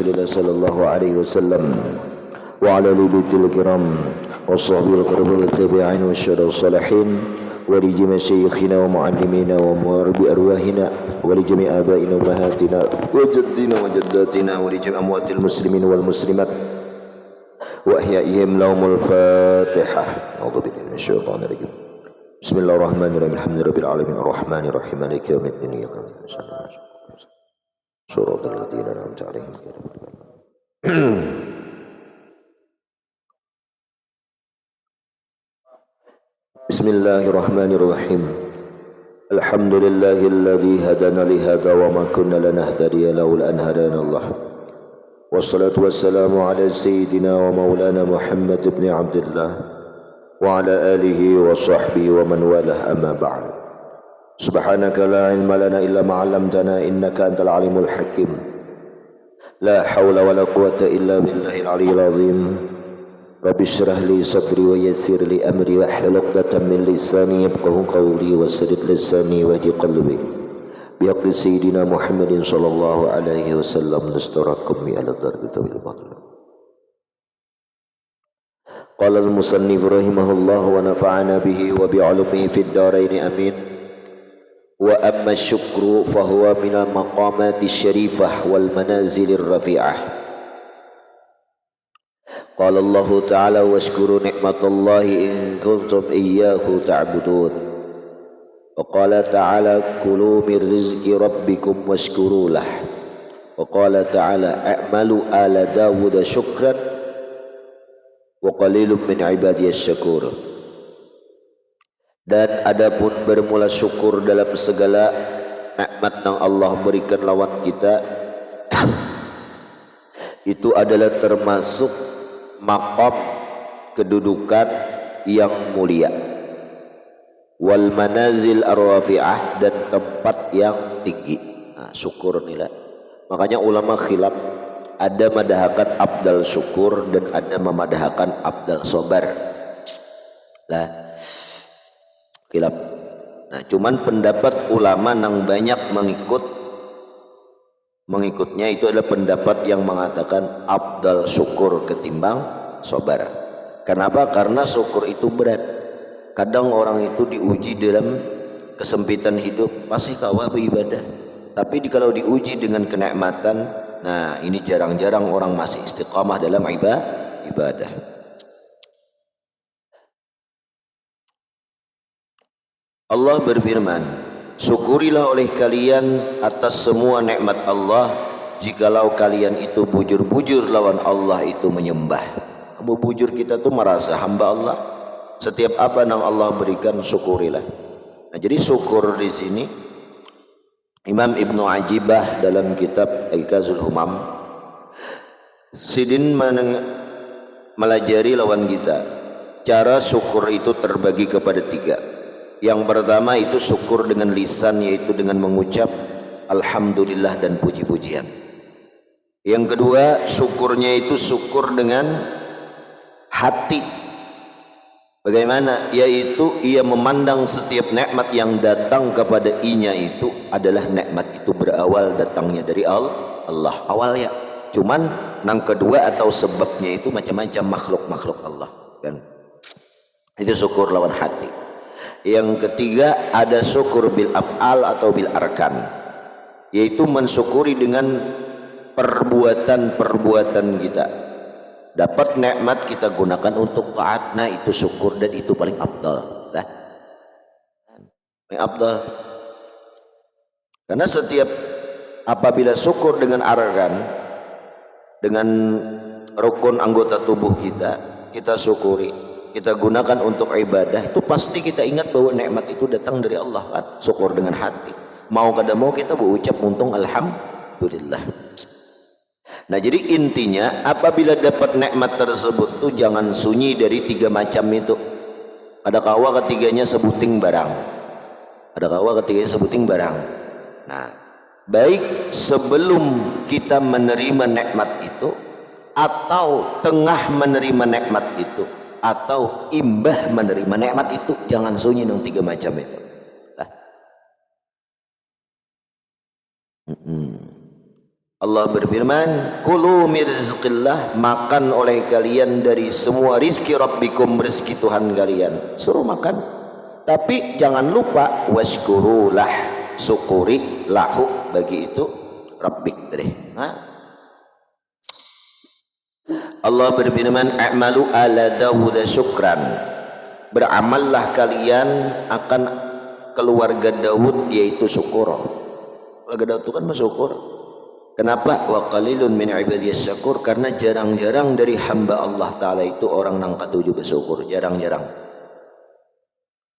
Rasulillah sallallahu alaihi wasallam wa ala ali baitil kiram washabil qurba tabi'in wasyara salihin wa li jami' syayikhina wa muallimina wa muwarbi arwahina wa li jami' abaina wa ummahatina wa jaddina wa jaddatina wa li jami' amwatil muslimin wal muslimat wa ahyaihim lahumul fatihah. A'udzu billahi minasyaitonir rajim. Bismillahirrahmanirrahim. Alhamdulillahirabbil alamin arrahmanir rahim maliki yaumiddin iyyaka na'budu wa iyyaka nasta'in. Shiratal ladzina an'amta 'alaihim ghairil maghdubi 'alaihim. Bismillahirrahmanirrahim. Alhamdulillahilladzi hadana li hadza wa ma kunna lanahtadiya laula an hadanallah. Wassalatu wassalamu ala sayyidina wa maulana Muhammad ibn Abdullah wa ala alihi wa sahbihi wa man walah amma ba'd. Subhanaka la ilma lana illa ma 'allamtana innaka antal alimul hakim. La haula wa la quwwata illa billahil aliyyil azim. Rabbi shrah li sadri wa yassir li amri wa hlul 'uqdatam min lisani yafqahu qawli wa saddid lisani wa hdi qalbi. Bihaqqi sayyidina Muhammadin sallallahu alaihi wasallam nastarakum bi ala darbi tawil batil. Qala al-musannif rahimahullah wa nafa'ana bihi wa bi 'ulumihi fid dharain amin. Wa amma syukru fa huwa min al-maqamati syarifah wal manazil ar-rafi'ah. Qala Allah ta'ala washkuru ni'matallahi in kuntum iyyahu ta'budun. Wa qala ta'ala kulu min rizqi rabbikum washkuru lah. Wa qala ta'ala a'malu ala Dawud syukran wa qalilun min ibadiyas syakur. Dan adapun bermula syukur dalam segala nikmat yang Allah berikan lawan kita itu adalah termasuk maqam kedudukan yang mulia, wal manazil ar-rafi'ah, dan tempat yang tinggi. Nah, syukur inilah. Makanya ulama khilaf, ada madahakan abdal syukur dan ada memadahakan abdal sabar. Lah, khilaf. Nah, cuman pendapat ulama yang banyak mengikutnya itu adalah pendapat yang mengatakan abdal syukur ketimbang sabar. Kenapa? Karena syukur itu berat. Kadang orang itu diuji dalam kesempitan hidup masih kawah beribadah, tapi kalau diuji dengan kenikmatan, nah ini jarang-jarang orang masih istiqamah dalam ibadah. Allah berfirman, syukurilah oleh kalian atas semua nikmat Allah jikalau kalian itu bujur-bujur lawan Allah itu menyembah. Bujur kita tuh merasa hamba Allah. Setiap apa yang Allah berikan syukurilah. Nah, jadi syukur di sini Imam Ibnu Ajibah dalam kitab Iqazul Humam sidin melajari lawan kita. Cara syukur itu terbagi kepada 3. Yang pertama itu syukur dengan lisan, yaitu dengan mengucap alhamdulillah dan puji-pujian. Yang kedua syukurnya itu syukur dengan hati. Bagaimana? Yaitu ia memandang setiap nikmat yang datang kepada inya itu adalah nikmat itu berawal datangnya dari Allah awalnya. Cuman yang kedua atau sebabnya itu macam-macam makhluk Allah kan. Itu syukur lawan hati. Yang ketiga ada syukur bil af'al atau bil arkan, yaitu mensyukuri dengan perbuatan-perbuatan kita. Dapat nikmat kita gunakan untuk taat, nah itu syukur dan itu paling afdal. Nah, paling afdal. Karena setiap apabila syukur dengan arkan, dengan rukun anggota tubuh kita syukuri, kita gunakan untuk ibadah, itu pasti kita ingat bahwa nikmat itu datang dari Allah kan. Syukur dengan hati. Mau kada mau kita berucap untung alhamdulillah. Nah, jadi intinya apabila dapat nikmat tersebut tuh jangan sunyi dari 3 macam itu. Ada kawa ketiganya sebuting barang. Nah, baik sebelum kita menerima nikmat itu, atau tengah menerima nikmat itu, atau imbah menerima nikmat itu, jangan sunyi dong 3 macam itu. Allah berfirman, kulu min rizqillah, makan oleh kalian dari semua rizki rabbikum, rezeki Tuhan kalian. Suruh makan. Tapi jangan lupa washkurulah, syukuri lahu bagi itu rabbik deh. Allah berfirman, a'malu ala Dawud syukran. Beramallah kalian akan keluarga Daud, yaitu syukur. Keluarga Daud itu kan bersyukur. Kenapa? Wa qalilun min ibadiyas syakur, karena jarang-jarang dari hamba Allah Ta'ala itu orang nang katuju bersyukur. Jarang-jarang.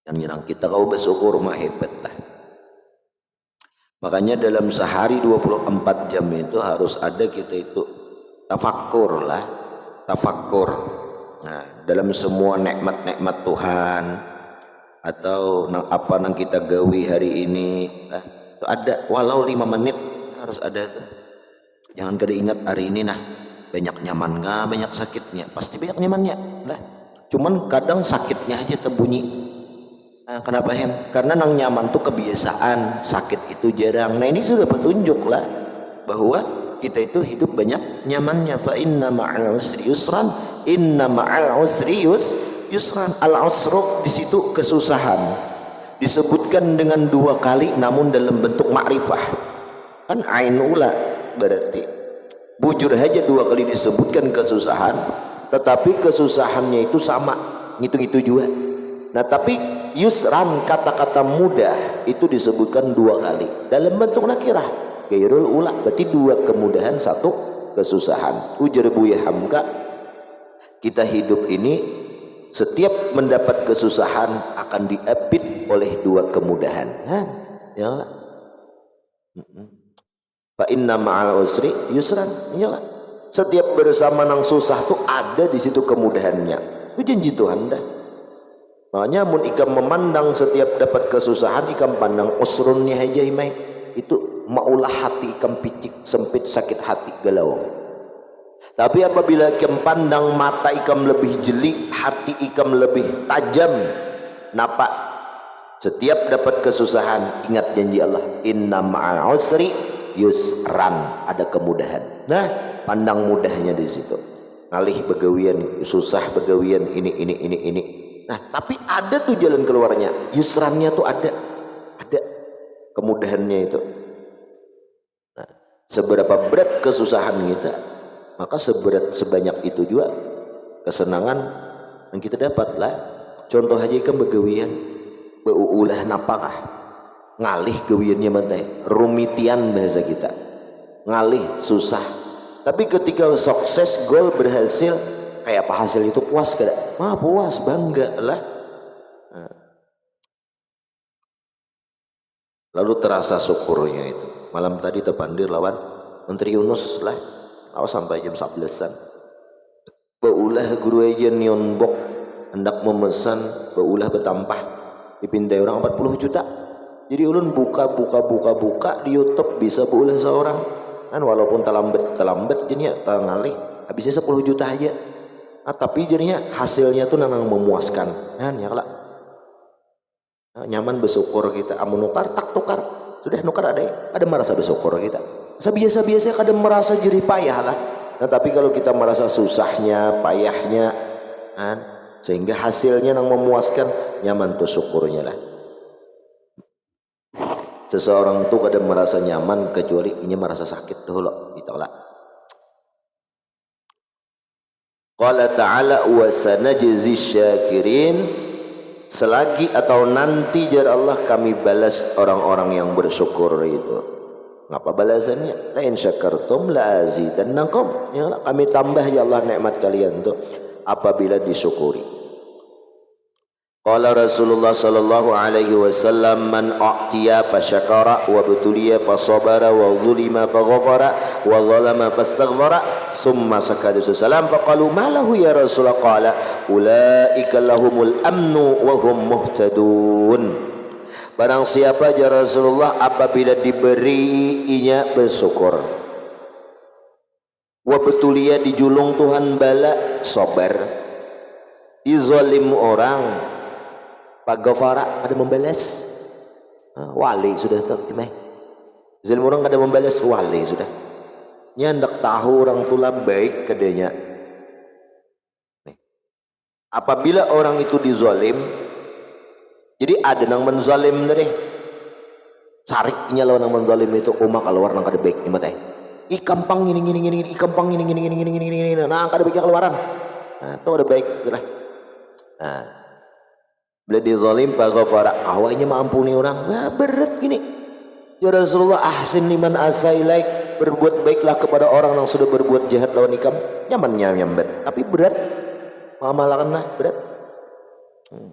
Jarang-jarang. Kita kau bersyukur mah hebat lah. Makanya dalam sehari 24 jam itu harus ada kita itu tafakkur lah. Tafakkur. Nah, dalam semua nikmat-nikmat Tuhan atau nang apa nang kita gawi hari ini lah, itu ada walau 5 menit harus ada tuh. Jangan kada ingat hari ini nah banyak nyaman nggak, banyak sakitnya, pasti banyak nyamannya lah. Cuman kadang sakitnya aja terbunyi. Nah, kenapa hem? Karena nang nyaman tuh kebiasaan, sakit itu jarang. Nah ini sudah petunjuk lah bahwa kita itu hidup banyak nyamannya. Fa inna ma'al usri yusran, inna ma'al usri yusran. Al usru di situ kesusahan disebutkan dengan 2 kali, namun dalam bentuk ma'rifah. Kan ain ula berarti bujur aja 2 kali disebutkan kesusahan, tetapi kesusahannya itu sama, gitu-gitu juga. Nah tapi yusran, kata-kata mudah itu disebutkan 2 kali dalam bentuk nakirah, gairul ula, berarti 2 kemudahan, 1 kesusahan. Ujar Buya Hamka, kita hidup ini setiap mendapat kesusahan akan diapit oleh 2 kemudahan. Ya lah. Fa inna ma'al usri yusran. Iyalah. Setiap bersama nang susah tuh ada di situ kemudahannya. Itu janji Tuhan dah. Makanya mun ikam memandang setiap dapat kesusahan, ikam pandang usrunnya aja imai. Itu maulah hati ikam picik, sempit, sakit hati, galau. Tapi apabila ikam pandang mata ikam lebih jeli, hati ikam lebih tajam, napa? Setiap dapat kesusahan ingat janji Allah, inna ma'al usri yusran, ada kemudahan. Nah, pandang mudahnya di situ. Ngalih begawian, susah begawian ini. Nah, tapi ada tuh jalan keluarnya. Yusrannya tuh ada kemudahannya itu. Nah, seberapa berat kesusahan kita, maka sebanyak itu juga kesenangan yang kita dapat lah. Contoh aja kan begawian, beulah napakah ngalih gawiannya mantai, rumitian bahasa kita, ngalih susah. Tapi ketika sukses, goal berhasil, kayak apa hasil itu, puas kada? Mah puas, bangga lah. Nah. Lalu terasa syukurnya itu. Malam tadi terpandir lawan Menteri Yunus lah, sampai jam 11-an. Beulah guru aja nionbok hendak memesan, beulah bertambah dipintai orang 40 juta. Jadi ulun buka di YouTube bisa beulah seorang kan, walaupun terlambat jadinya ngalih habisnya 10 juta aja. Nah, tapi jadinya hasilnya tuh memang memuaskan kan ya lah. Nah, nyaman bersyukur kita. Amun nukar tak tukar, sudah nukar ada merasa bersyukur kita. Sebiasa-biasa kadang merasa jerih payah lah. Nah, tapi kalau kita merasa susahnya, payahnya kan, sehingga hasilnya yang memuaskan, nyaman tuh syukurnya lah. Seseorang tuh kadang merasa nyaman kecuali ini merasa sakit dulu, ditolak. Qala ta'ala wa sanajzi syakirin, selagi atau nanti jar Allah kami balas orang-orang yang bersyukur itu. Ngapa balasannya? La in syakartum la azidannakum. Ya, kami tambah ya Allah nikmat kalian tuh apabila disyukuri. Qala Rasulullah sallallahu alaihi wasallam, man a'tiya fasyakara wa butuliya fasabara wa zulima faghafara wa zalama fastaghfara summa sakata salam faqalu ma lahu ya Rasulullah, qala ulaika lahumul amnu wa hum muhtadun. Barang siapa ya Rasulullah apabila diberinya bersyukur, wa butuliya dijulung Tuhan bala, sabar, dizalim orang, Pak Gofara ada membalas, wali sudah tak dimai. Zalim orang ada membalas, wali sudah. nyandak tahu orang tula baik kadanya. Apabila orang itu dizalim, jadi ada nang menzalim tadi. Sariknya lawan nang menzalim itu keluar nang kada baik ni mate. Ikampang gini, ikampang gini. Nah, kada baiknya keluaran. Nah, itu ada baik itulah. Nah, bila dizalim fa ghafara, awalnya mengampuni orang. Wah, berat gini. Ya Rasulullah, ahsin liman asailaik, berbuat baiklah kepada orang yang sudah berbuat jahat lawan ikam. Nyamannya nyambat, tapi berat. Mamalkanlah berat.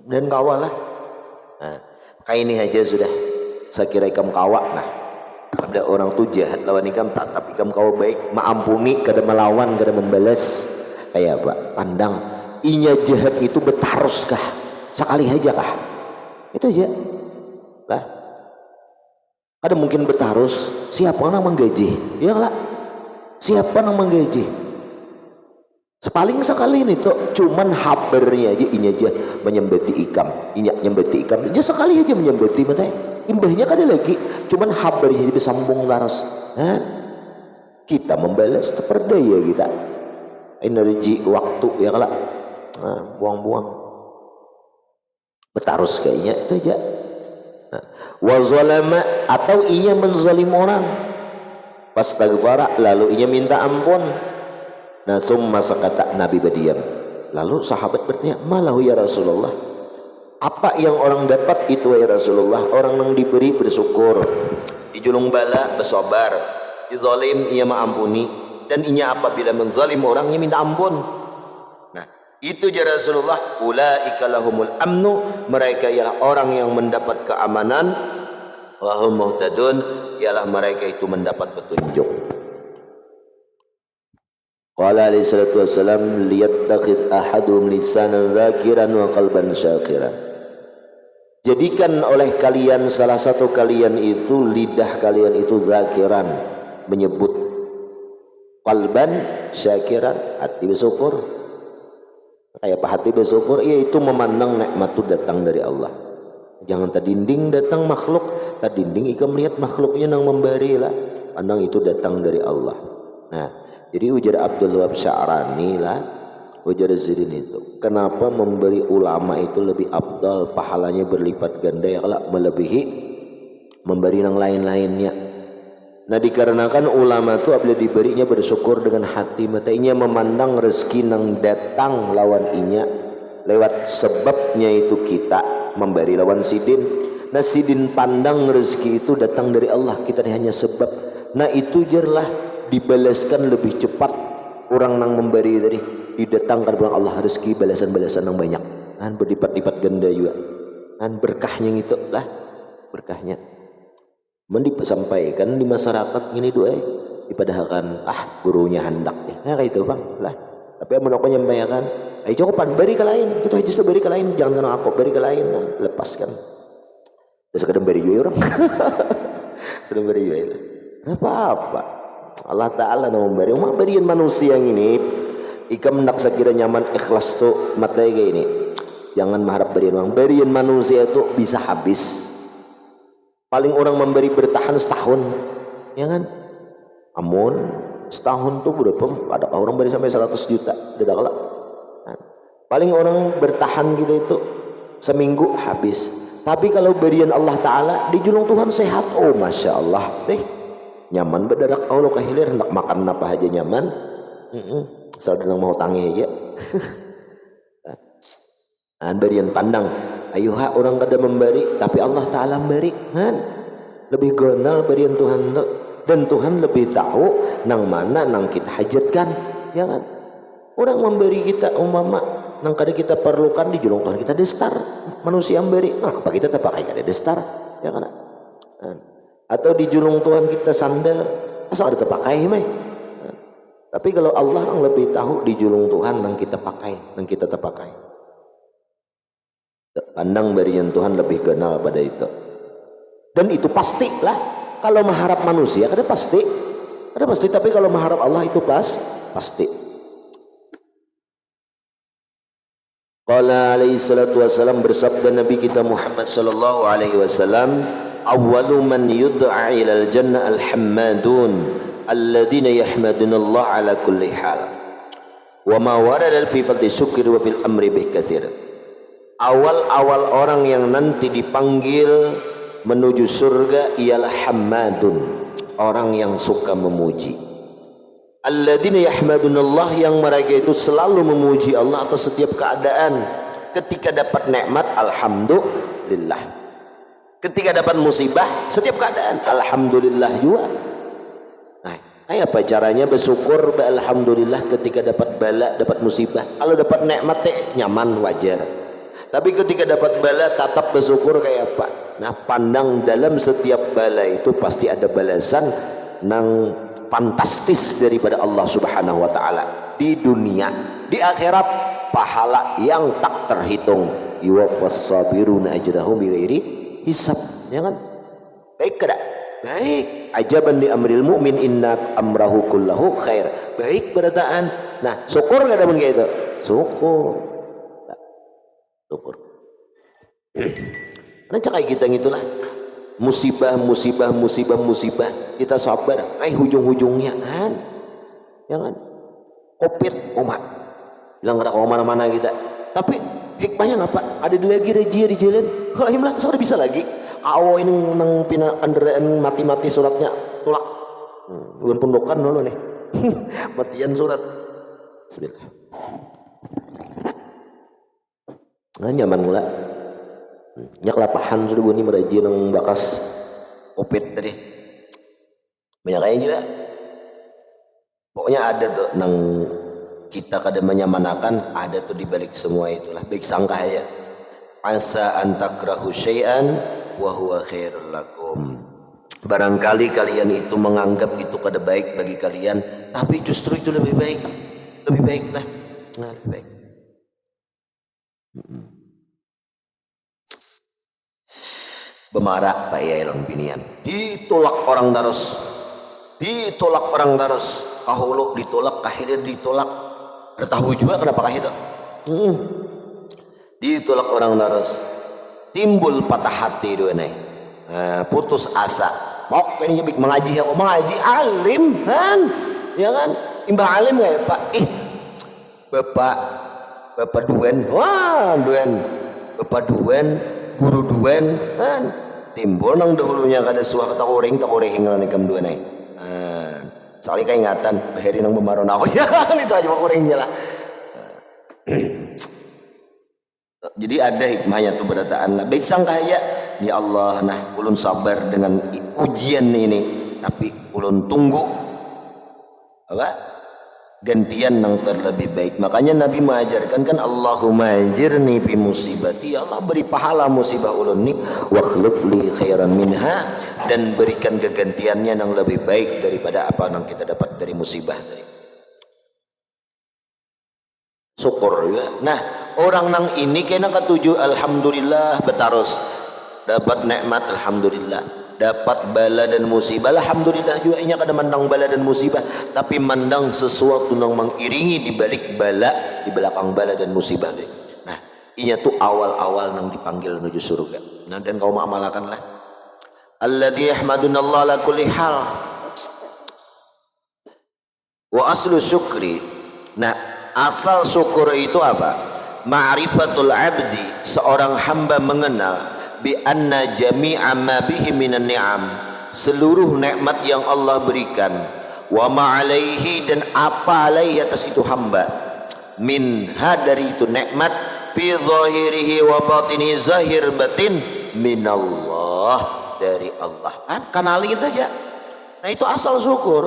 Dan kawalah. Nah, kayak ini aja sudah. Saya kira ikam kawa. Nah, ada orang tu jahat lawan ikam, tapi ikam kawa baik, maampuni, kada melawan, kada membalas. Kayak apa? Pandang. Inya jahat itu betarus kah? Sekali aja kah? Itu aja. Lah. Ada mungkin betarus. Siapa yang menggaji? Ya lah. Siapa yang menggaji? Sepaling sekali ini tuh cuman habernya aja ini aja menyembeti ikam, ini nyembeti ikam aja sekali aja menyembeti mata imbahnya kan ada lagi cuman habernya jadi sambung laras. Nah, kita membalas terperdaya kita energi waktu ya kalau buang-buang betarus kayaknya itu aja. Nah, wazalama atau inya menzalim orang fastaghfara lalu inya minta ampun. Nah, summa sakata, Nabi berdiam. Lalu sahabat bertanya, malahu ya Rasulullah, apa yang orang dapat itu ya Rasulullah? Orang yang diberi bersyukur, dijulung bala bersabar, dizalim ia mengampuni, dan inya apabila menzalim orangnya minta ampun. Nah, itu ya Rasulullah, ulaika lahumul amnu, mereka ialah orang yang mendapat keamanan, wa hum muhtadun, ialah mereka itu mendapat petunjuk. Qala alaihi salatu wassalam, liyattaqid ahadum lisanan dzakiran wa qalban syakiran. Jadikan oleh kalian salah satu kalian itu lidah kalian itu zakiran, menyebut, qalban syakiran, hati bersyukur. Kayak apa hati bersyukur? Yaitu memandang nikmat itu datang dari Allah. Jangan tadinding datang makhluk, tadinding ikam melihat makhluknya nang memberi lah. Pandang itu datang dari Allah. Nah, jadi ujar Abdul Wahab Sya'rani lah, ujar Zirin itu, kenapa memberi ulama itu lebih afdal, pahalanya berlipat ganda ya kalau melebihi memberi yang lain-lainnya. Nah, dikarenakan ulama itu apabila diberinya bersyukur dengan hati matanya, memandang rezeki nang datang lawan inya lewat sebabnya itu kita memberi lawan sidin. Nah, sidin pandang rezeki itu datang dari Allah, kita hanya sebab. Nah, itu jerlah dibalaskan lebih cepat orang nang memberi tadi, didatangkan bilang Allah rezeki balasan-balasan yang banyak, kan berlipat-lipat ganda juga, kan berkahnya itu lah, berkahnya disampaikan di masyarakat ini doa dipadahkan gurunya hendak nih, nah kayak itu bang lah, tapi yang menoknya nyampaikan ayo cokopan beri ke lain, kita harus beri ke lain, jangan kena aku beri ke lain, nah, lepaskan terus kadang beri juga orang sudah beri juga itu apa-apa. Allah Ta'ala nak memberi berian manusia yang ini ikam nak sekira nyaman ikhlas tu mata kayak ini, jangan mengharap berian manusia itu bisa habis. Paling orang memberi bertahan setahun ya kan, amun setahun tu berapa ada orang beri sampai 100 juta tidak kalah. Paling orang bertahan gitu itu seminggu habis. Tapi kalau berian Allah Ta'ala di julung Tuhan sehat, oh Masya Allah deh, nyaman berdarak Allah kehilir hendak makan apa aja nyaman. Asal dia mau tangi aja. Berian pandang ayuha orang kada memberi tapi Allah Ta'ala memberi kan lebih gonal berian Tuhan tu, dan Tuhan lebih tahu nang mana nang kita hajatkan ya kan. Orang memberi kita umpama nang kada kita perlukan di julung Tuhan kita destar, manusia memberi apa kita tak pakai kada destar ya kan. Atau di julung Tuhan kita sandal asal ada terpakai meh. Tapi kalau Allah yang lebih tahu di julung Tuhan yang kita pakai, yang kita terpakai. Pandang berian Tuhan lebih kenal pada itu. Dan itu pastilah. Kalau mengharap manusia ada pasti, tapi kalau mengharap Allah itu pasti. Qala alaihi salatu wasallam, bersabda Nabi kita Muhammad sallallahu alaihi wasallam, awwalu man yud'a ilal jannah al-hammadun, alladzina yahmadunallah ala kulli hal wa ma warada fi fadli syukri wa fil amri bih katsir. Awal-awal orang yang nanti dipanggil menuju surga ialah hammadun, orang yang suka memuji. Alladzina yahmadunallah, yang mereka itu selalu memuji Allah atas setiap keadaan. Ketika dapat nikmat, alhamdulillah. Ketika dapat musibah, setiap keadaan alhamdulillah juga. Nah, kayak apa caranya bersyukur alhamdulillah ketika dapat bala, dapat musibah? Kalau dapat nikmat nyaman, wajar. Tapi ketika dapat bala, tatap bersyukur kayak apa? Nah, pandang dalam setiap bala itu pasti ada balasan nang fantastis daripada Allah Subhanahu wa taala di dunia. Di akhirat pahala yang tak terhitung. Yuwaffas sabiruna ajrahum bighairi hisab, ya kan? Baik kada? Baik. Ajaban di amril mu'min inna amrahu kullahu khair. Baik berataan. Nah, syukur kada mun gitu? Syukur. Syukur. Nah, cakai kita gitulah. Musibah kita sabar. Hujung-hujungnya kan, jangan Covid umat bilang kada ke mana-mana kita. Tapi hikmahnya ngapa? Ada lagi rejia di jalan. Kalau himlah sudah bisa lagi. Awo ini nang pina kendaraan mati-mati suratnya tulak. Bukan pondokan dulu nih. Matian surat. Bismillah. Nah, nyaman mula. Nya kelapahan sudah bunyi merajin nang bakas Covid tadi. Banyak kaya juga. Pokoknya ada tuh nang kita kada menyamanakan, ada tuh di balik semua itulah. Baik sangka ya. Asa antakrahu syai'an wa huwa khairul lakum. Barangkali kalian itu menganggap itu kada baik bagi kalian, tapi justru itu lebih baik. Lebih baik lah. Nah, lebih baik. Bemara Pak Yai Long Binian. Ditolak orang terus. Kahulu ditolak, kahilir ditolak. Ada tahu juga kenapa kah itu? Ditolak orang terus. Timbul patah hati dua nih. Putus asa. Mok ini nyebik mengaji alim kan? Ya kan? Imbah alim enggak ya, Pak? Bapak duen. Wah, duen. Bapak duen, guru duen kan? Timbul nang dahulunya kada suah tak oreng ngaran ikam duen nih. Soalnya keingatan bahari nang bemaron aku. Ya, itu aja orangnya lah. Jadi ada hikmahnya tuh berataan lah. Baik sangka ya Allah, nah ulun sabar dengan ujian ini, tapi ulun tunggu apa gantian yang terlebih baik. Makanya Nabi mengajarkan kan, Allahumma ajirni bi musibati, ya Allah beri pahala musibah ulun ni, wa khluf li khairan minha, dan berikan kegantiannya yang lebih baik daripada apa yang kita dapat dari musibah tadi. Syukur ya. Nah, orang nang ini kena ketujuh alhamdulillah betaros. Dapat nikmat alhamdulillah, dapat bala dan musibah alhamdulillah juga. Inya kada mandang bala dan musibah, tapi mandang sesuatu yang mengiringi di balik bala, di belakang bala dan musibah. Nah, inya tuh awal-awal nang dipanggil menuju surga. Nah, dan kau mengamalkanlah. Alladzi yahmadunallah ala kulli hal. Wa aslu syukri. Nah, asal syukur itu apa? Ma'rifatul abdi, seorang hamba mengenal bi anna jami'a ma bihi minan ni'am, seluruh nikmat yang Allah berikan, wa ma alaihi, dan apa alaihi atas itu hamba, minha dari itu nikmat, fi zahirihi wa batinihi, zahir batin, minallah, dari Allah. Kan kenali saja. Nah, itu asal syukur.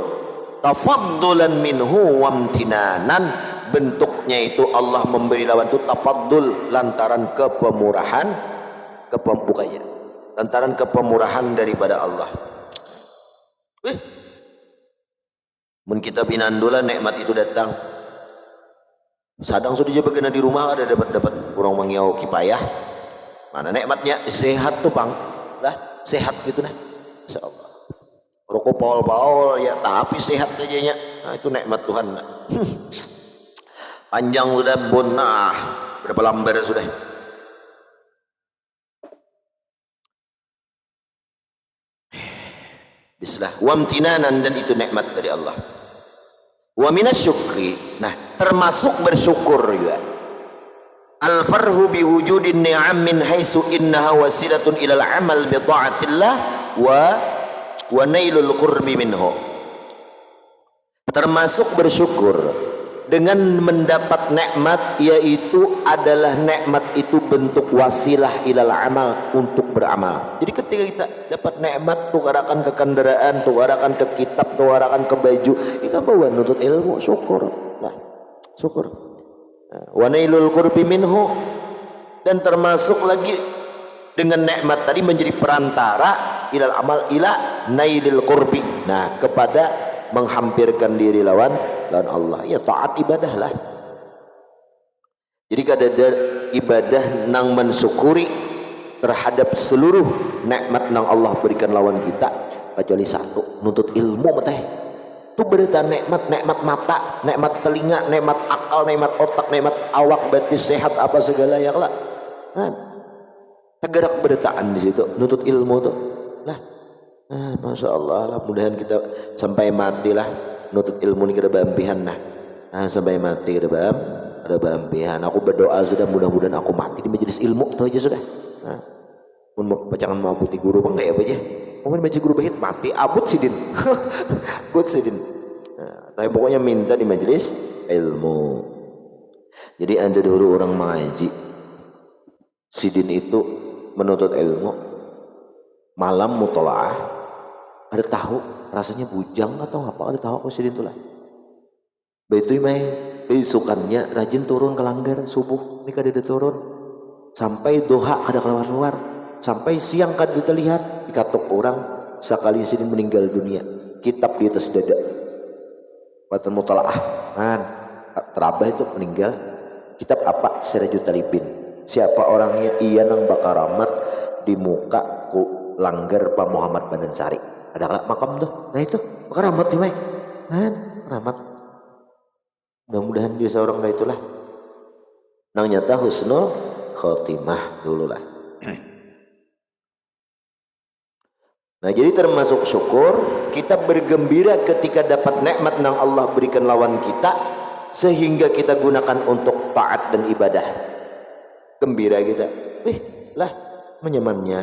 Tafaddulan minhu wa amtinanan, bentuknya itu Allah memberi lawan itu tafaddul, lantaran kepemurahan, kepembukannya, lantaran kepemurahan daripada Allah. Mun kita pinandula nikmat itu datang, sadang sudah je begena di rumah ada dapat orang mangiau kipayah, mana nikmatnya sehat tuh bang, lah sehat gitu nah, insyaallah. Rokok paul-paul ya, tapi sehat aja nya. Nah, itu nikmat Tuhan. Panjang sudah bonah, berapa lembar sudah. Bismillah, wamtinanan, dan itu nikmat dari Allah. Wa minasyukri, nah termasuk bersyukur juga. Al farhu bi wujudin ni'am min haitsu innaha wasilatun ilal amal bi ta'atillah wa nailul qurbi minhu. Termasuk bersyukur dengan mendapat nikmat, yaitu adalah nikmat itu bentuk wasilah ilal amal, untuk beramal. Jadi ketika kita dapat nikmat, tukarakan ke kendaraan, tukarakan ke kitab, tukarakan ke baju, kita bawa nutut ilmu, syukur. Nah, syukur. Wa nailul qurbi minhu, dan termasuk lagi dengan nikmat tadi menjadi perantara ilal amal ila nailil qurbi. Nah, kepada menghampirkan diri lawan Allah, ya taat ibadah lah. Jadi kada ibadah nang mensyukuri terhadap seluruh nikmat nang Allah berikan lawan kita kecuali satu, nuntut ilmu mateh. Itu berita nikmat mata, nikmat telinga, nikmat akal, nikmat otak, nikmat awak, batin sehat apa segala yang lah. Kan tergerak beritaan di situ, nuntut ilmu tuh lah. Masya Allah lah, mudahan kita sampai mati lah nutut ilmu ini kada bampihan nah. Sampai mati kada bampihan. Aku berdoa sudah, mudah-mudahan aku mati di majelis ilmu itu aja sudah. Jangan mau putih guru bang kayak apa aja. Mungkin majelis guru bahit mati abut sidin. Abut sidin. Tapi pokoknya minta di majelis ilmu. Jadi ada dulu orang mengaji, sidin itu menuntut ilmu, malam mutolaah. Ada tahu rasanya bujang atau apa, ada tahu aku sidin tuh lah. Begitu mai besukannya rajin turun ke langgar subuh, ini kada turun sampai doha kada keluar, sampai siang kada terlihat. Dikatok orang sekali sidin meninggal dunia, kitab di atas dada, batan mutalaah kan terabah itu meninggal. Kitab apa? Sirajul Talibin. Siapa orangnya? Ia nang bakaramat di muka ku langgar Pak Muhammad Bandansari. Ada makam tuh, nah itu keramat sih mai, kan keramat. Mudah-mudahan dia seorang dari itulah. Nang nyata husnul khotimah dulu lah. Nah jadi termasuk syukur, kita bergembira ketika dapat nikmat nang Allah berikan lawan kita, sehingga kita gunakan untuk taat dan ibadah. Gembira kita, lah menyemannya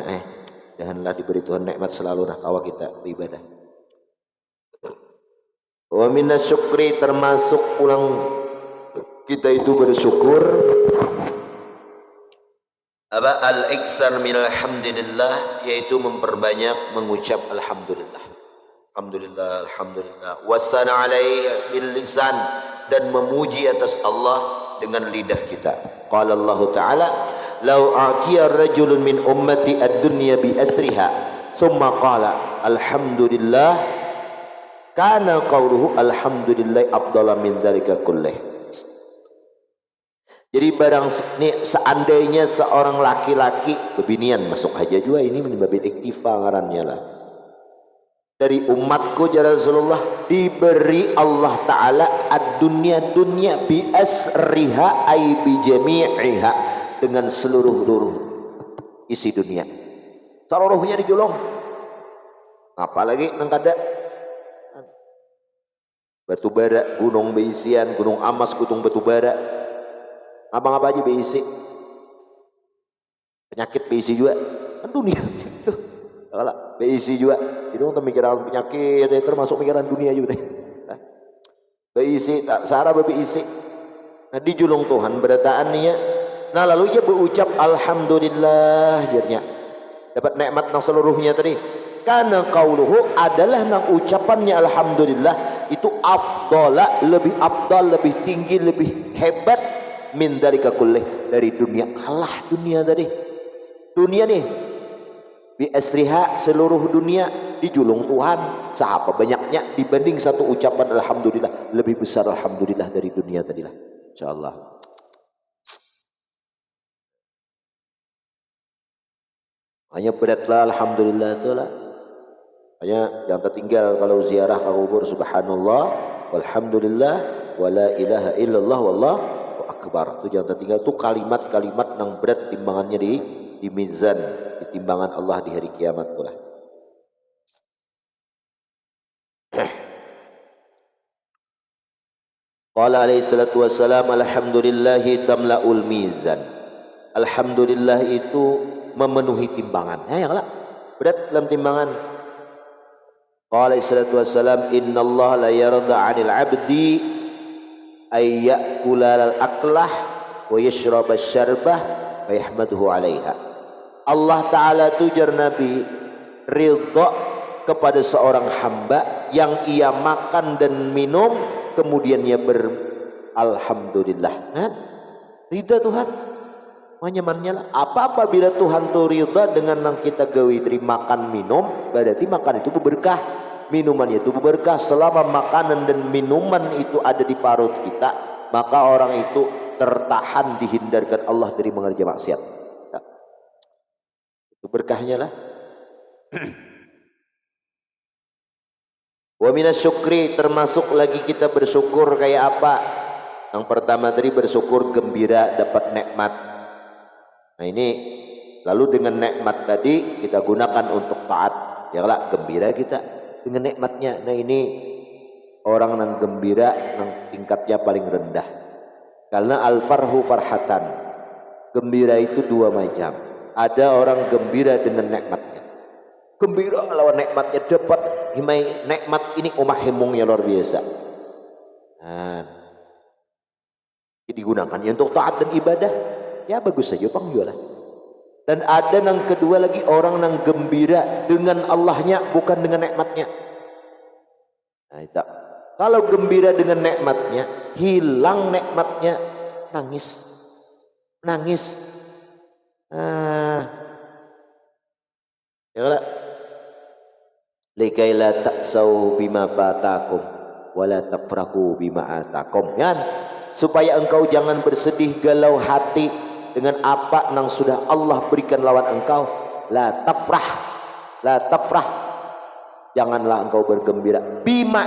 janganlah diberi Tuhan nikmat selalu nah kawa kita beribadah. Wa minas syukri, termasuk pulang kita itu bersyukur apa al-iksar minal hamdilillah, yaitu memperbanyak mengucap alhamdulillah. Alhamdulillah, alhamdulillah. Wasana alaihi bil lisan, dan memuji atas Allah dengan lidah kita. Qala Allah Ta'ala, "Lau a'tiya rajulun min ummati ad-dunya bi asriha, thumma qala alhamdulillah, kana qawluhu alhamdulillah afdala min dzalika kullih." Jadi barang ini seandainya seorang laki-laki bebinian masuk aja juga ini menyebabkan iktifa ngarannya lah. Dari umatku ya Rasulullah, diberi Allah Ta'ala ad-dunya dunya bi asriha ay bi jami'iha, dengan seluruh isi dunia, seluruhnya dijolong. Apalagi nang kada batu bara, gunung beisian, gunung amas, gunung batu bara, abang apa aja beisi, penyakit beisi juga kan dunia itu. Kalau beisi juga itu pemikiran penyakit termasuk pikiran dunia juga teh. Beisi tak sara beisi. Nah dijulung Tuhan berataannya. Nah lalu ia berucap alhamdulillah, jadinya dapat nikmat nang seluruhnya tadi. Karena qauluhu adalah nang ucapannya alhamdulillah itu afdala, lebih afdal, lebih tinggi, lebih hebat min dzalika kullih, dari dunia. Kalah dunia tadi. Dunia nih bi asriha, seluruh dunia dijulung Tuhan siapa banyaknya dibanding satu ucapan alhamdulillah, lebih besar alhamdulillah dari dunia tadilah. Insyaallah. Hanya beratlah alhamdulillah itu lah. Hanya yang tertinggal kalau ziarah ke kubur subhanallah walhamdulillah wala ilaha illallah wallahu akbar. Itu jangan tertinggal, itu kalimat-kalimat yang berat timbangannya di mizan, di timbangan Allah di hari kiamat pula. Qala alaihi salatu wassalam, alhamdulillahi tamla'ul mizan. Alhamdulillah itu memenuhi timbangan. Ya lah, berat dalam timbangan. Qala alaihi salatu wassalam, innallaha la yarda 'anil 'abdi ay ya'kula al-aklah wa yashraba asy-syarbah wa yahmaduhu 'alaiha. Allah Ta'ala tujar Nabi ridha kepada seorang hamba yang ia makan dan minum kemudian ia alhamdulillah. Kan? Ridha Tuhan. Manyamannya lah. Apa bila Tuhan tu ridha dengan yang kita gawi terima makan minum, berarti makan itu berberkah, minuman itu berberkah. Selama makanan dan minuman itu ada di parut kita, maka orang itu tertahan, dihindarkan Allah dari mengerjakan maksiat. Itu berkahnya lah. Wa minas syukri, termasuk lagi kita bersyukur kayak apa? Yang pertama tadi bersyukur gembira dapat nikmat. Nah ini lalu dengan nikmat tadi kita gunakan untuk taat. Ya lah, gembira kita dengan nikmatnya. Nah ini orang yang gembira yang tingkatnya paling rendah. Karena al-farhu farhatan. Gembira itu dua macam. Ada orang gembira dengan nikmatnya. Gembira lawan nikmatnya dapat himai nikmat ini omah hemongnya luar biasa. Nah, digunakan ya untuk taat dan ibadah, ya bagus saja panggilan. Dan ada yang kedua lagi orang yang gembira dengan Allahnya bukan dengan nikmatnya. Nah, itu. Kalau gembira dengan nikmatnya, hilang nikmatnya, nangis. Ya lah. Likai la ta'sau bima fatakum wala tafrahu bima atakum. Kan? Supaya engkau jangan bersedih galau hati dengan apa yang sudah Allah berikan lawan engkau. La tafrah. Janganlah engkau bergembira bima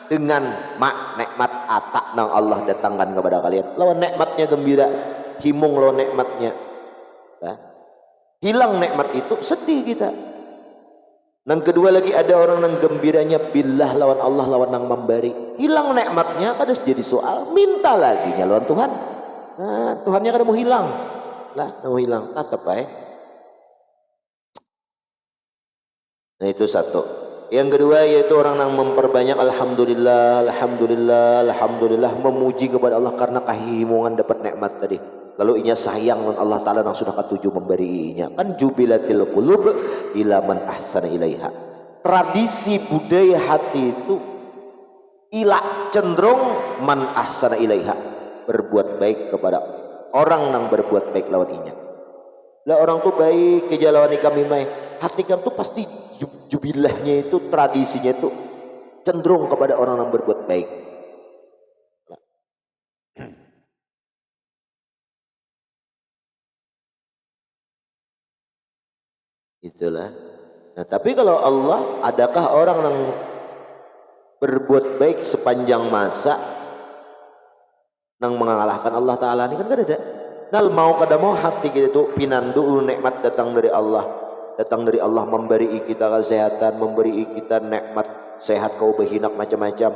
dengan nikmat atak yang Allah datangkan kepada kalian. Lawan nikmatnya gembira, himung lawan nikmatnya. Nah, hilang nikmat itu sedih kita. Yang kedua lagi ada orang yang gembiranya billah lawan Allah lawan yang memberi. Hilang nikmatnya kada jadi soal, minta lagi lawan Tuhan. Nah, Tuhannya kada mau hilang. Lah, mau hilang tetap baik. Nah, itu satu. Yang kedua yaitu orang yang memperbanyak alhamdulillah, memuji kepada Allah karena kehimungan dapat nikmat tadi. Lalu inya sayang dengan Allah Ta'ala yang sudah ketujuh memberi inya. Kan jubilatil qulub ila man ahsana ilaiha. Tradisi budaya hati itu ila cenderung man ahsana ilaiha, berbuat baik kepada orang yang berbuat baik lawan inya. Lah orang tuh baik ke jalan kami mai. Hati kamu tuh pasti jubilahnya itu, tradisinya itu cenderung kepada orang yang berbuat baik. Itulah. Nah, tapi kalau Allah, adakah orang yang berbuat baik sepanjang masa yang mengalahkan Allah Ta'ala? Ini kan gak ada. Nal mau kada mau hati kita itu pinandu nikmat datang dari Allah. Datang dari Allah memberi kita kesehatan, memberi kita nikmat sehat, kau berhinak macam-macam.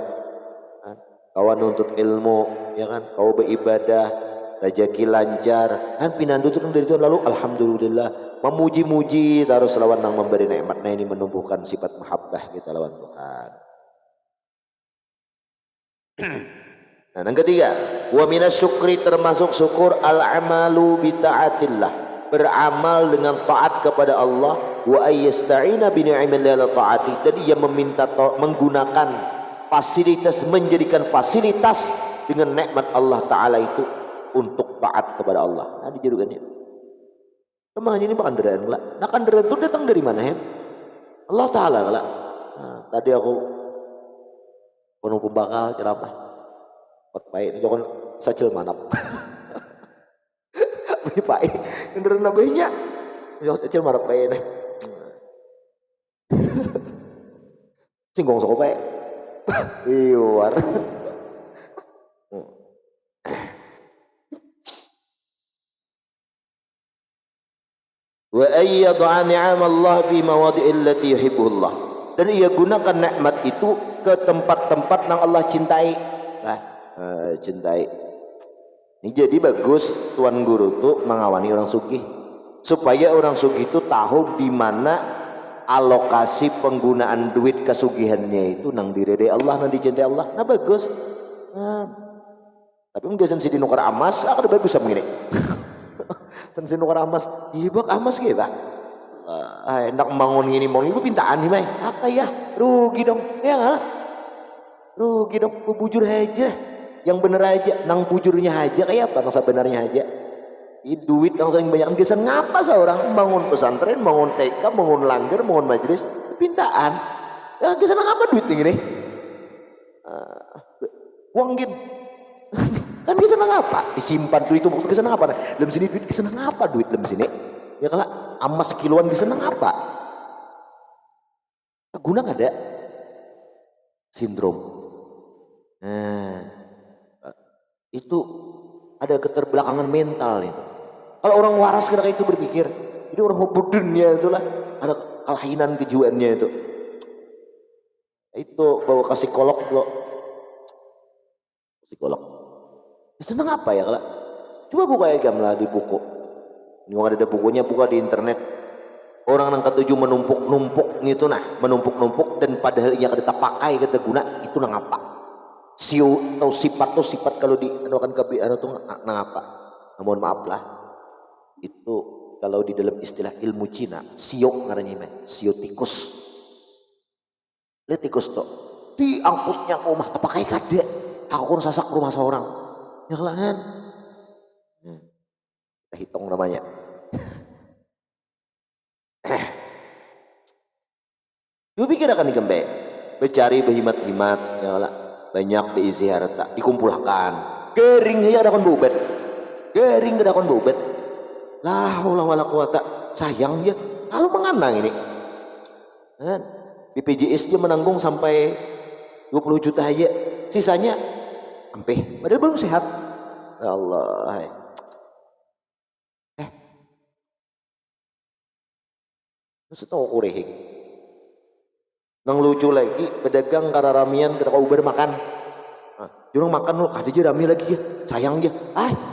Kau nuntut ilmu, ya kan? Kau beribadah, rezeki lancar. Kan pinandu itu dari Tuhan, lalu alhamdulillah memuji-muji taruh lawan yang memberi nikmat. Nah, ini menumbuhkan sifat mahabbah kita lawan Tuhan. Nah, yang ketiga, wa minas syukri, termasuk syukur al-amalu bi ta'atillah, beramal dengan taat kepada Allah, wa ayyasta'ina bi ni'amillahi ta'ati, dan ia meminta menggunakan fasilitas, menjadikan fasilitas dengan nikmat Allah Ta'ala itu untuk taat kepada Allah. Nah, dijadukannya. Kemana ini bukan kendaraan lah. Nah, kendaraan itu datang dari mana ya? Allah Ta'ala lah. Nah, tadi aku penuh pembakal ceramah. Pot baik, jangan sacil manap. Ini baik. Kendaraan nabainya, jangan sacil manap baik nih. Singgong sok baik. Iwar. Wa ayyad'a ni'amallah fi mawadi'il lati yuhibbullah, dan ia gunakan nikmat itu ke tempat-tempat yang Allah cintai. Nah, cintai. Ini jadi bagus tuan guru tuh mengawani orang sugih supaya orang sugih itu tahu di mana alokasi penggunaan duit kesugihannya itu nang direde Allah, nang dicintai Allah. Nah bagus. Tapi mungkin sensi nukar amas, ada bagus sama gini. Sensi nukar amas, iya bak amas gitu. Enak bangun gini mau ibu pintaan nih mai. Ya rugi dong, ya nggak? Rugi dong, bujur aja. Yang bener aja, nang bujurnya aja kayak apa, nang sebenarnya aja. Ini duit yang sering banyak kesan ngapa seorang bangun pesantren, bangun TK, bangun langgar, bangun majelis, pintaan. Ya kesan ngapa duit nih gini? Uang gin. Kan kesan ngapa? Disimpan duit itu waktu kesan ngapa? Dalam sini duit kesan ngapa duit dalam sini? Ya kalau amas kiloan kesan ngapa? Guna nggak ada sindrom. Itu ada keterbelakangan mental itu. Kalau orang waras kira itu berpikir, itu orang hubudunnya itulah ada kelainan kejiwaannya itu. Itu bawa ke psikolog dulu. Psikolog. Senang apa ya kalau? Coba buka ya gamlah di buku. Ini ada bukunya, buka di internet. Orang yang ketujuh menumpuk gitu nah, menumpuk dan padahal ia kita pakai kita guna itu nang apa? Sio atau sifat kalau diadukan kebiasaan itu nang apa? Mohon maaf lah. Itu kalau di dalam istilah ilmu Cina, sio ngarannya sio tikus. Lihat tikus tuh diangkutnya ke rumah terpakai kade. Aku sasak rumah seorang. Ya kan? Kita hitung namanya. Coba pikir akan digembe, bercari berhimat-himat, ya lah. Banyak diisi harta dikumpulkan kering ya ada kon bobet kering ada kon bobet lah haula wala quwata sayang ya kalau menganang ini BPJS dia menanggung sampai 20 juta aja sisanya ampeh padahal belum sehat ya Allah terus tahu kurehik nang lucu lagi pedagang kararamian kita kau bermakan jurang makan lo kada aja rame lagi ya sayang ya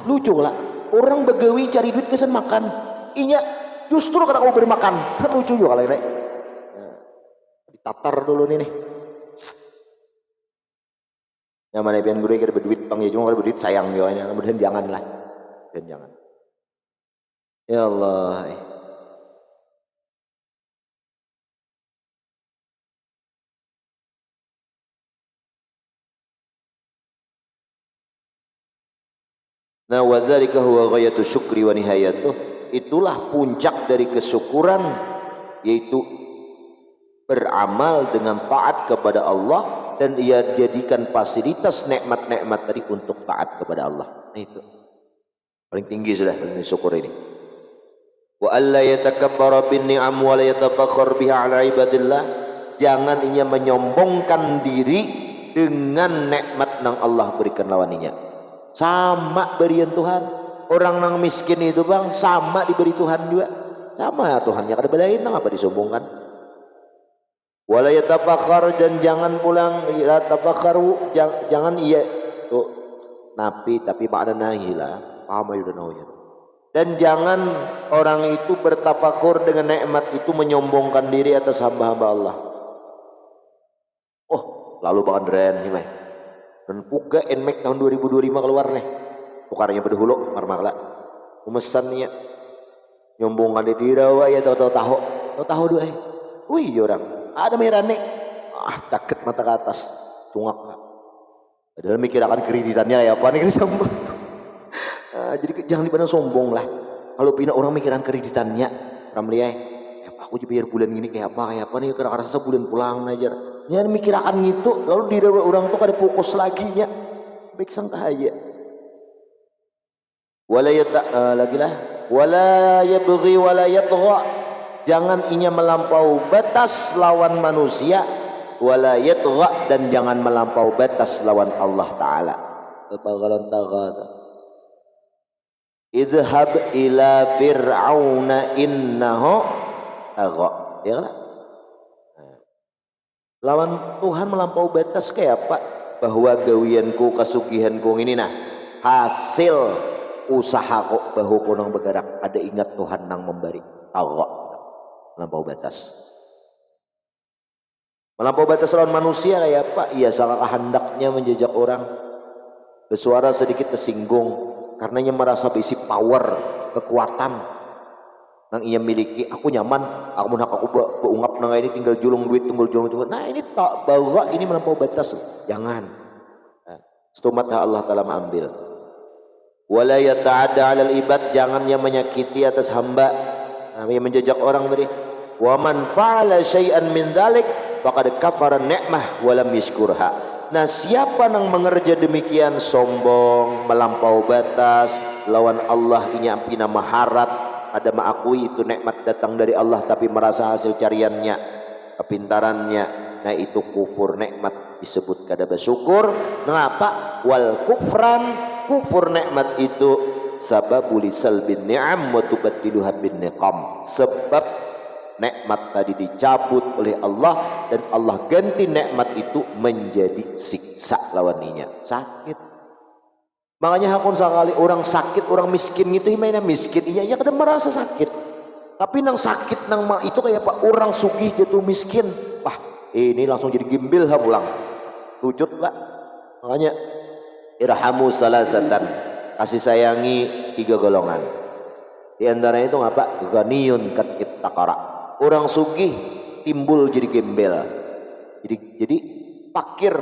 lucu lah orang begawi cari duit kesan makan inya justru kada kau bermakan kan lucu juga kalau ini ditatar dulu nih yang mana pian gue kada berduit bang ya cuma kada berduit sayang ya kemudian jangan lah dan jangan ya Allah Nah wadzalika huwa ghayatu syukri wa nihayatuh itulah puncak dari kesyukuran yaitu beramal dengan taat kepada Allah dan ia jadikan fasilitas nikmat-nikmat tadi untuk taat kepada Allah. Nah itu paling tinggi sudah syukur ini. Wa alla yatakabbara bin ni'am wa la yatafakhar biha ala ibadillah jangan ia menyombongkan diri dengan nikmat yang Allah berikan lawaninya. Sama berian Tuhan orang nang miskin itu bang sama diberi Tuhan juga sama ya Tuhan yang ada belain apa disombongkan wala yatafakhar dan jangan pulang la tafakharu jangan iya tuh napi tapi makna nahilah paham aja udah dan jangan orang itu bertafakur dengan nikmat itu menyombongkan diri atas hamba-hamba Allah lalu bahkan dren gimana dan puga Nmax tahun 2025 keluar nih tukarnya berdahulu marmala umesannya nyombongan di dirawa ya tahu dua wih orang ada merah nih taket mata ke atas tungak padahal mikir akan kreditannya ya apa nih sombong jadi jangan dipandang sombong lah kalau pindah orang mikiran kreditannya ramliai aku juga bayar bulan gini kayak apa nih karena sebulan pulang aja jangan mikir akan gitu lalu di orang tuh ada fokus lagi nya baik sangka aja wala yabghi wala yatgha jangan inya melampau batas lawan manusia wala yatgha dan jangan melampau batas lawan Allah taala kepagalan tagada idhab ila fir'auna innahu tagha ya kan lawan Tuhan melampau batas kayak apa bahwa gawianku kasugihanku ini nah hasil usaha kok bahu kunang bergerak ada ingat Tuhan nang memberi Allah melampau batas lawan manusia kayak apa ia salah hendaknya menjejak orang bersuara sedikit tersinggung karenanya merasa berisi power kekuatan nang ia miliki aku nyaman aku mau aku beungap nang ini tinggal julung duit tunggal nah ini tak bawa ini melampau batas jangan setumat Allah Ta'ala mengambil wala yata'adda 'alal ibad jangan yang menyakiti atas hamba yang menjejak orang tadi wa man fa'ala syai'an min dzalik faqad kafara ni'mah wa lam yashkurha nah siapa nang mengerja demikian sombong melampau batas lawan Allah ini ampina maharat ada mengakui itu nikmat datang dari Allah tapi merasa hasil cariannya kepintarannya nah itu kufur nikmat disebut kada bersyukur mengapa wal kufur nikmat itu sababul salbin ni'am wa tubaddiluha bin niqam sebab nikmat tadi dicabut oleh Allah dan Allah ganti nikmat itu menjadi siksa lawaninya sakit. Makanya hakun sekali orang sakit, orang miskin gitu, mainnya miskin, iya kadang merasa sakit. Tapi nang sakit nang itu kayak pak orang sugih jatuh miskin, wah ini langsung jadi gimbil ha pulang, lucut lah. Makanya irhamu salasatan, kasih sayangi 3 golongan. Di antaranya itu ngapa? Ghaniyun kat ibtaqara, orang sugih timbul jadi gembel, jadi pakir.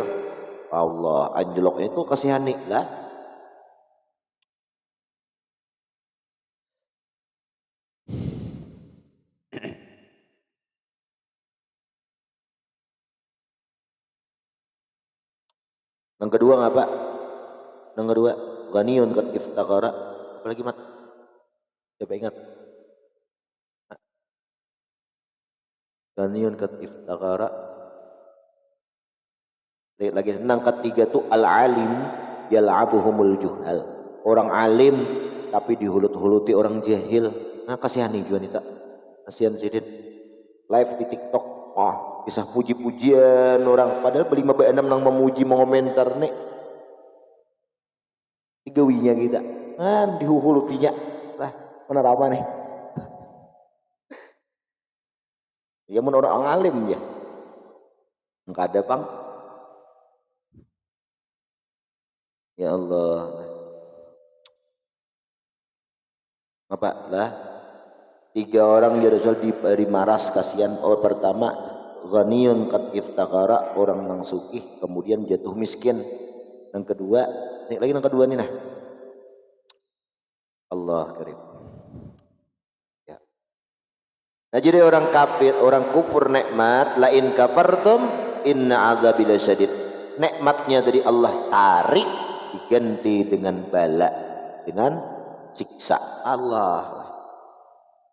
Allah anjloknya itu kasihani lah. Yang kedua ngapa? Yang kedua ghaniyun kat iftaqara apalagi mat coba ingat ghaniyun kat iftaqara lagi nang ketiga tuh al alim yal'abuhumul juhal orang alim tapi dihulut-huluti orang jahil nah kasihani juga nih tak kasihan sidin live di TikTok kisah puji-pujian orang padahal berlima enam nang memuji mengomentar nih digawinya kita kan dihuhulutinya lah mana ramah nih ya mun orang alim ya enggak ada bang ya Allah apa lah 3 orang dia Rasul diberi maras kasihan pertama ghaniyun kat iftaqara orang nang sugih kemudian jatuh miskin yang kedua lagi yang kedua nih nah Allah karim ya. Nah jadi orang kafir orang kufur nikmat lain kafartum inna adzabi lasyadid nikmatnya dari Allah tarik diganti dengan bala dengan siksa Allah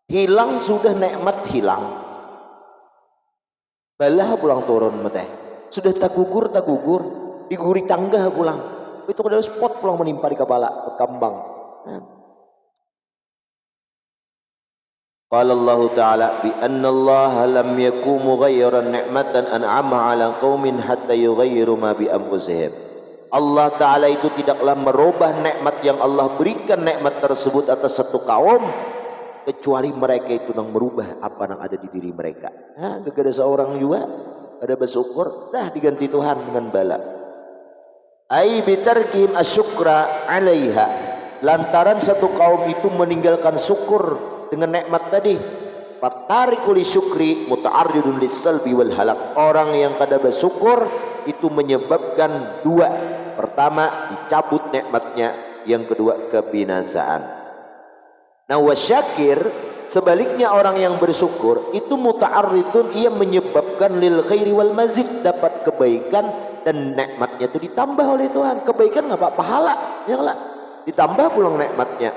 hilang sudah nikmat hilang balah pulang turun meteh sudah tak gugur diguri tangga pulang itu adalah spot pulang menimpa di kepala kambang qala Allah ta'ala bi anna Allah lam yakum mughayyiran ni'matan an'ama 'ala qaumin hatta yughayyiru ma bi anfusihim Allah ta'ala itu tidaklah merubah nikmat yang Allah berikan nikmat tersebut atas satu kaum kecuali mereka itu yang merubah apa yang ada di diri mereka. Gak ada seorang juga ada bersyukur dah diganti Tuhan dengan bala. Ai bitarkim asyukra 'alaiha lantaran satu kaum itu meninggalkan syukur dengan nikmat tadi. Fatariku li syukri muta'arridun lis-salbi wal halak. Orang yang kada bersyukur itu menyebabkan 2. Pertama dicabut nikmatnya, yang kedua kebinasaan. Nah wasyakir sebaliknya orang yang bersyukur itu muta'arridun ia menyebabkan lil khairi wal mazid dapat kebaikan dan nikmatnya itu ditambah oleh Tuhan. Kebaikan enggak pahala yang lah ditambah pulang nikmatnya.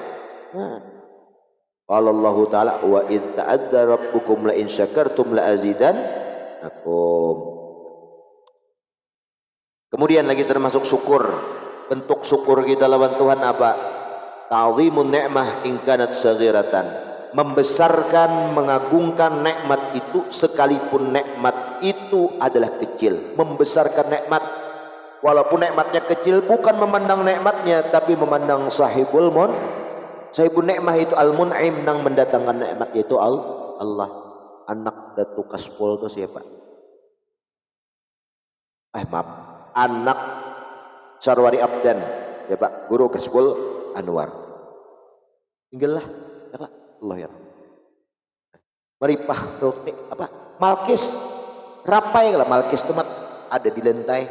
Qala Allah Ta'ala wa id ta'adza rabbukum la in syakartum la azidannakum. Kemudian lagi termasuk syukur. Bentuk syukur kita lawan Tuhan apa? Ta'zimun ni'mah in kanat saghiratan. Membesarkan, mengagungkan nikmat itu sekalipun nikmat itu adalah kecil. Membesarkan nikmat. Walaupun nikmatnya kecil, bukan memandang nikmatnya tapi memandang sahibul nikmah itu al-mun'im, nang mendatangkan nikmat yaitu Allah. Anak Datu Kaspol itu siapa? Maaf, anak Sarwari Abdan ya Pak, guru Kaspol Anwar. Tinggallah ya Allah ya. Meripah roti apa? Malkis rapai lah, Malkis itu ada di lantai.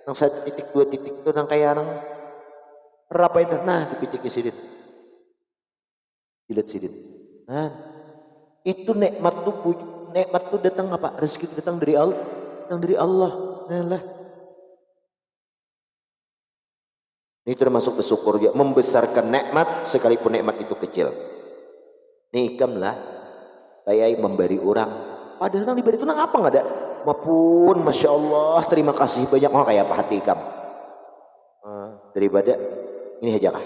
Nang 1 titik 2 titik itu nang kayak nang rapai itu, nah dipicik sidin. Jilat sidin. Nah, itu nikmat tuh datang apa? Rezeki itu datang dari Allah, Nah lah. Ini termasuk bersyukur ya, membesarkan nikmat sekalipun nikmat itu kecil. Nikamlah kayak memberi orang. Padahal nang diberi itu nang apa nggak ada? Mapun, masya Allah, terima kasih banyak. Oh kayak apa hati ikam? Daripada ini aja kah?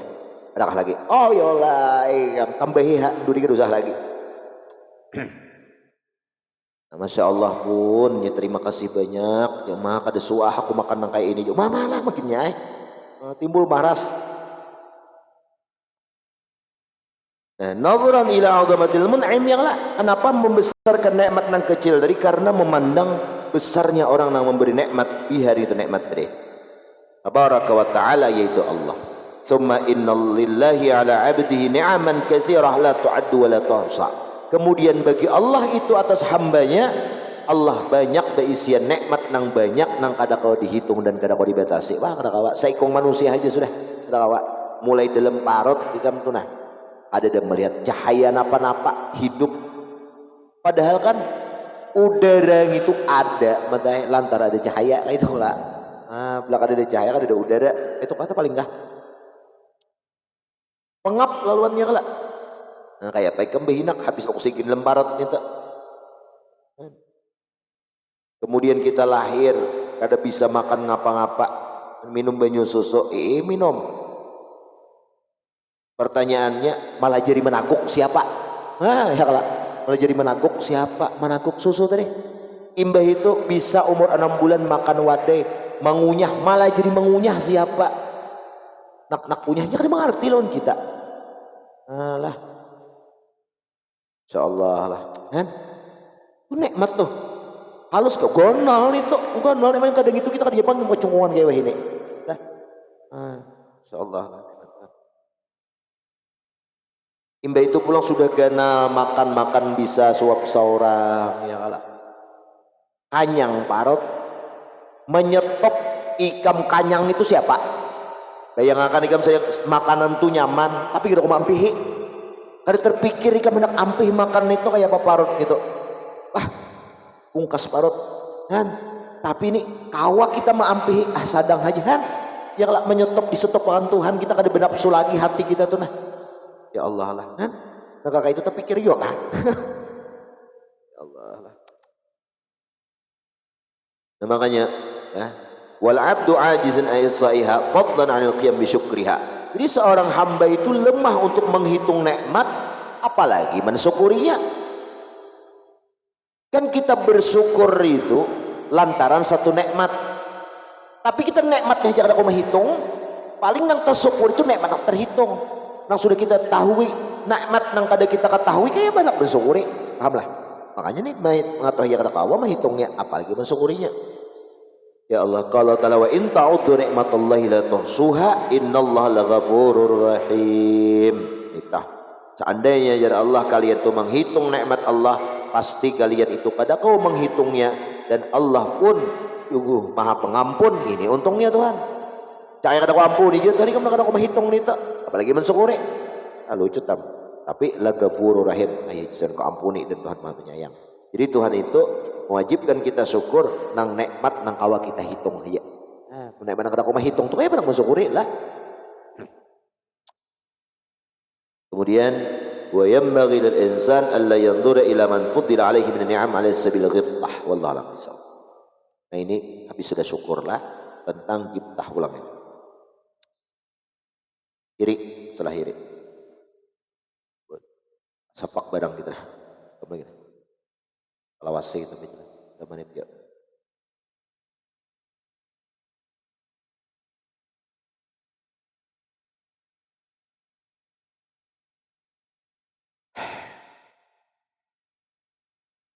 Adakah lagi? Oh yolah, ikam tambahi hak duri usah lagi. Nah, masya Allah pun, ya terima kasih banyak. Ya mah kada suah aku makan nang kayak ini. Mama lah makinnya timbul maras. Nah, nadhran ila 'azamatil mun'im, yang lah kenapa membesarkan nikmat yang kecil dari karena memandang besarnya orang yang memberi nikmat di hari itu nikmat tadi. Tabaraka wa ta'ala yaitu Allah. Summa innal lillahi 'ala 'abdihi ni'aman katsirah la tu'addu wa la tuhsa. Kemudian bagi Allah itu atas hambanya Allah banyak berisian nikmat nang banyak nang kada kau dihitung dan kada kau dibatasi. Wah kada kawa saikong manusia aja sudah kada kawa mulai dalam parut ikam tunah ada dan melihat cahaya napa-napa hidup, padahal kan udara itu ada matanya lantar ada cahaya itu lah. Belakang ada cahaya kan ada udara, itu kata paling enggak pengap laluannya lah. Nah, kayak pakai kebehinak habis oksigen lembarat itu. Kemudian kita lahir kada bisa makan ngapa-ngapa, minum banyu susu minum. Pertanyaannya malah jadi menakuk siapa? Ya kalau malah jadi menakuk siapa? Menakuk susu tadi. Imbah itu bisa umur 6 bulan makan wadai, mengunyah, malah jadi mengunyah siapa? Nak kunyahnya kan mengerti loh kita. Lah. Insyaallah lah. Kan? Itu nikmat tuh. Halus kok gonal itu. Gonal emang kadang itu kita kan Jepang kecungungan kayak ini. Lah. Insyaallah lah. Imbah itu pulang sudah ganal makan bisa suap seorang ya kalah. Kanyang parot menyetop ikam kanyang itu siapa? Bayangkan ikam saya makanan tuh nyaman tapi kita kumampihi. Kada terpikir ikam hendak ampih makan itu kayak apa parot gitu. Pungkas parot kan. Tapi ini kawa kita maampihi sadang aja kan. Yang lah menyetop disetopkan Tuhan kita kada bernafsu lagi hati kita tuh nah. Ya Allah lah kan. Nah kakak itu terpikir yuk ya Allah lah. Nah makanya ya, wal abdu ajizun ayusaiha fadlan 'anil qiyam bi syukriha. Jadi seorang hamba itu lemah untuk menghitung nikmat apalagi mensyukurinya. Kan kita bersyukur itu lantaran satu nikmat. Tapi kita nikmatnya jangan aku menghitung, paling nang tersyukur itu nikmat yang terhitung. Nang sudah kita ketahui nikmat nang kada kita ketahui kayak banyak bersyukuri, paham lah. Makanya nih mengetahui yang kada kawa menghitungnya apalagi mensyukurinya. Ya Allah, qala ta'ala wa in ta'uddu ni'matallahi la tuhsuha innallaha laghafurur rahim. Itah. Seandainya ya Allah kalian tuh menghitung nikmat Allah, pasti kalian itu kada kau menghitungnya dan Allah pun Maha Pengampun. Ini untungnya Tuhan. Cahaya kada kau ampuni je tadi kamu kada kau menghitung nita, apalagi mensyukuri. Lucu tam. Tapi laghafurur rahim, ayat jangan kau ampuni dan Tuhan Maha Penyayang. Jadi Tuhan itu mewajibkan kita syukur nang nikmat nang kawa kita hitung aja. Nikmat nang kada kau menghitung tuh kayak benar mensyukuri lah. Kemudian wa yanbaghi lil insan alla yanzura ila man fuddila alaihi min ni'am ala sabil ghibtah wallahu a'lam. Nah ini habis sudah syukurlah tentang ghibtah ulang ini. Iri setelah iri. Sepak barang kita. Apa gitu? Lawasi itu menit ya.